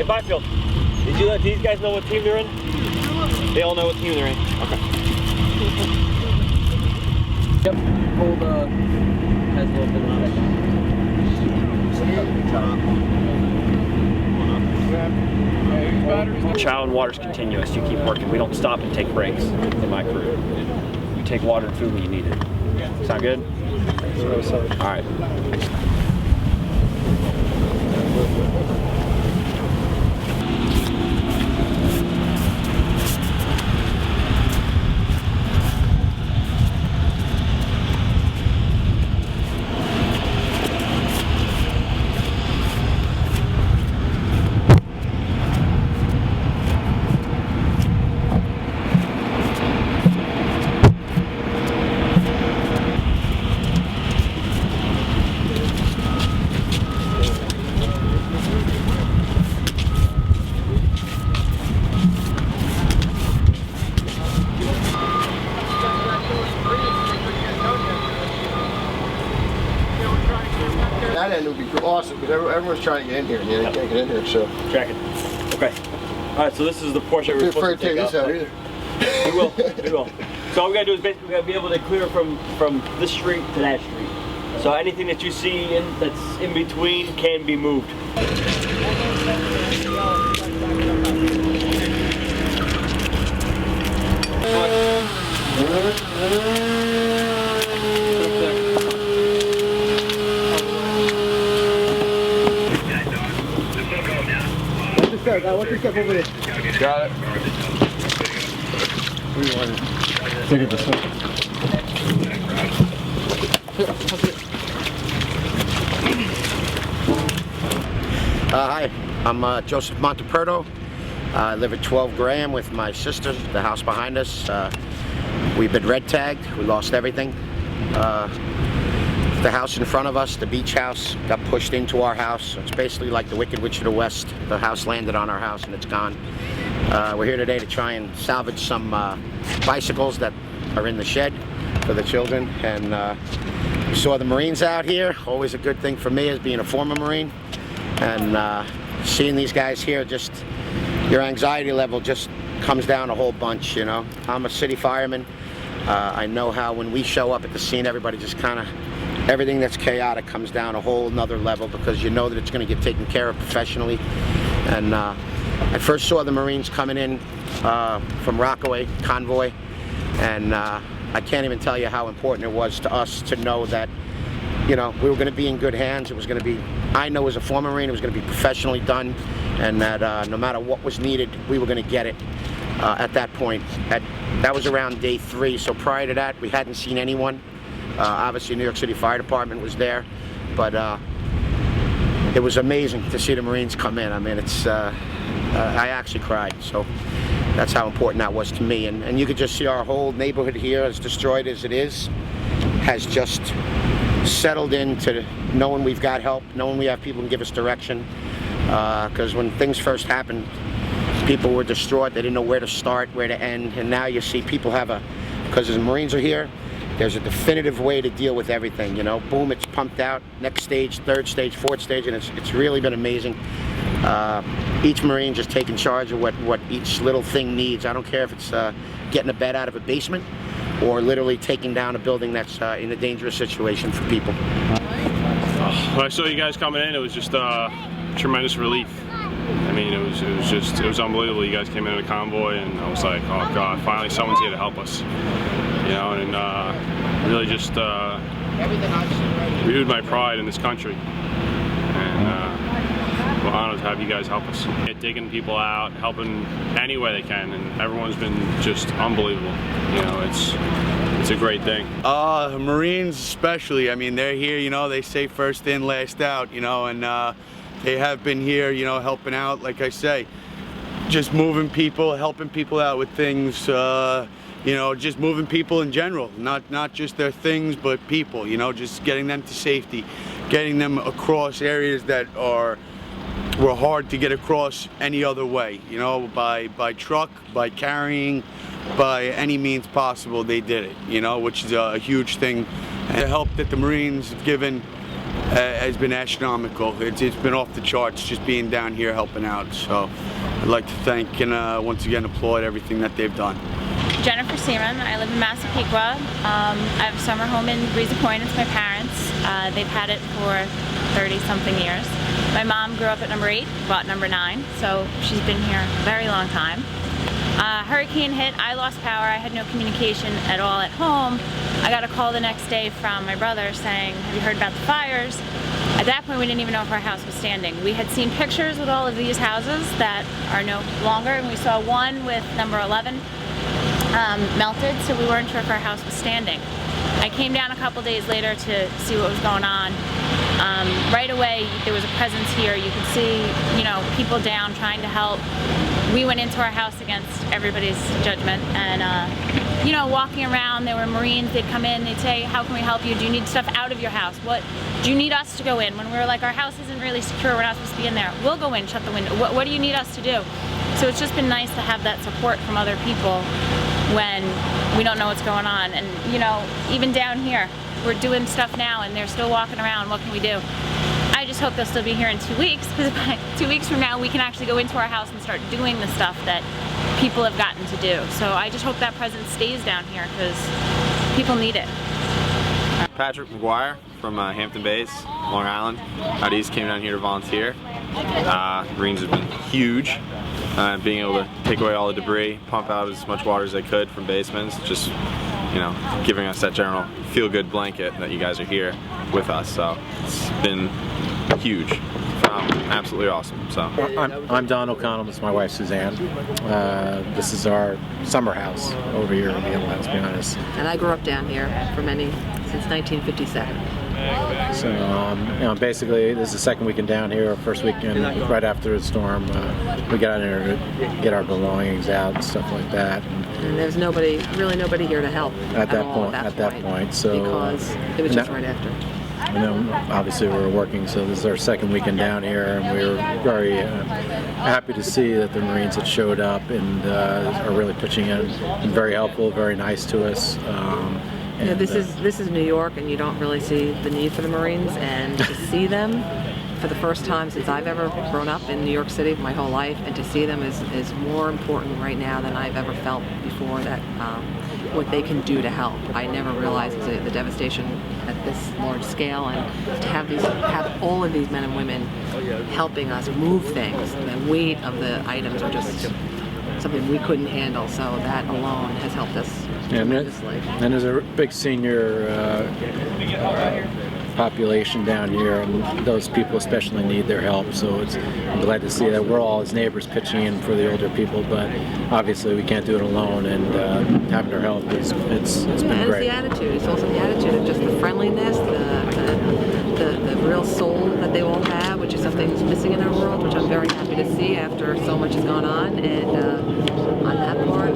Hey, Byfield, did you let these guys know what team they're in? They all know what team they're in. Okay. Yep. Hold has a little bit on it. Chow and water's continuous. You keep working. We don't stop and take breaks in my crew. You take water and food when you need it. Sound good? All right. That end would be awesome because everyone's trying to get in here and you can't get in here, so. Tracking. Okay. Alright, so this is the portion we're supposed to take this out either. We will. We will. So all we gotta do is basically we gotta be able to clear from this street to that street. So anything that you see that's in between can be moved. What's your step over there? Got it. Where do you want it? Take it this way. Hi, I'm Joseph Monteperto. I live at 12 Graham with my sister, the house behind us. We've been red tagged. We lost everything. The house in front of us, the beach house, got pushed into our house. It's basically like the Wicked Witch of the West. The house landed on our house and it's gone. We're here today to try and salvage some bicycles that are in the shed for the children. And we saw the Marines out here. Always a good thing for me as being a former Marine. And seeing these guys here, just your anxiety level just comes down a whole bunch, you know. I'm a city fireman. I know how when we show up at the scene, everybody just kind of, everything that's chaotic comes down a whole nother level because you know that it's going to get taken care of professionally. And I first saw the Marines coming in from Rockaway convoy, and I can't even tell you how important it was to us to know that, you know, we were going to be in good hands. It was going to be, I know as a former Marine, it was going to be professionally done, and that no matter what was needed, we were going to get it. At that point, that was around day 3. So prior to that, we hadn't seen anyone. Obviously, New York City Fire Department was there, but it was amazing to see the Marines come in. I mean, it's I actually cried. So that's how important that was to me. And you could just see our whole neighborhood here, as destroyed as it is, has just settled into knowing we've got help, knowing we have people who can give us direction. Because when things first happened, people were distraught. They didn't know where to start, where to end. And now you see people have because the Marines are here, there's a definitive way to deal with everything, you know. Boom, it's pumped out, next stage, third stage, fourth stage, and it's really been amazing. Each Marine just taking charge of what each little thing needs. I don't care if it's getting a bed out of a basement or literally taking down a building that's in a dangerous situation for people. When I saw you guys coming in, it was just tremendous relief. I mean, it was unbelievable. You guys came in a convoy, and I was like, oh God, finally someone's here to help us. You know, and really just renewed my pride in this country. And we're honored to have you guys help us. Digging people out, helping any way they can, and everyone's been just unbelievable. You know, it's a great thing. Marines especially, I mean, they're here, you know, they say first in, last out, you know, and they have been here, you know, helping out, like I say, just moving people, helping people out with things, you know, just moving people in general, not just their things, but people, you know, just getting them to safety, getting them across areas that were hard to get across any other way, you know, by truck, by carrying, by any means possible. They did it, you know, which is a huge thing. And the help that the Marines have given has been astronomical. It's been off the charts just being down here helping out. So I'd like to thank and once again applaud everything that they've done. Jennifer Seaman. I live in Massapequa. I have a summer home in Breezy Point. It's my parents. They've had it for 30-something years. My mom grew up at number 8, bought number 9, so she's been here a very long time. Hurricane hit, I lost power, I had no communication at all at home. I got a call the next day from my brother saying, have you heard about the fires? At that point we didn't even know if our house was standing. We had seen pictures with all of these houses that are no longer, and we saw one with number 11 melted, so we weren't sure if our house was standing. I came down a couple days later to see what was going on. Right away there was a presence here. You could see, you know, people down trying to help. We went into our house against everybody's judgment, and you know, walking around, there were Marines. They'd come in, they'd say, how can we help you? Do you need stuff out of your house? What do you need us to go in? When we were like, our house isn't really secure, we're not supposed to be in there. We'll go in, shut the window. What do you need us to do? So it's just been nice to have that support from other people when we don't know what's going on. And you know, even down here, we're doing stuff now and they're still walking around. What can we do? I just hope they'll still be here in 2 weeks, because 2 weeks from now we can actually go into our house and start doing the stuff that people have gotten to do. So I just hope that presence stays down here because people need it. Patrick McGuire from Hampton Bays, Long Island. Out east, came down here to volunteer. Marines have been huge. Being able to take away all the debris, pump out as much water as they could from basements, just, you know, giving us that general feel-good blanket that you guys are here with us. So it's been huge. Absolutely awesome. So I'm Don O'Connell. This is my wife Suzanne. This is our summer house over here in the inlet, to be honest. And I grew up down here since 1957. So you know, basically this is the second weekend down here. First weekend right after the storm, we got in here to get our belongings out and stuff like that. And there's really nobody here to help at that point. So because it was just right after. And then obviously we were working, so this is our second weekend down here, and we were very happy to see that the Marines had showed up and are really pitching in, and very helpful, very nice to us. You know, this is New York, and you don't really see the need for the Marines, and to see them for the first time since I've ever grown up in New York City my whole life, and to see them is more important right now than I've ever felt before, that what they can do to help. I never realized the devastation at this large scale, and to have all of these men and women helping us move things. The weight of the items are just something we couldn't handle, so that alone has helped us tremendously. And there's a big senior population down here, and those people especially need their help, so I'm glad to see that we're all as neighbors pitching in for the older people, but obviously we can't do it alone, and having their help it's been great. It's the attitude. It's also the attitude of just the friendliness, the real soul that they all have, which is something that's missing in our world, which I'm very happy to see after so much has gone on, and on that part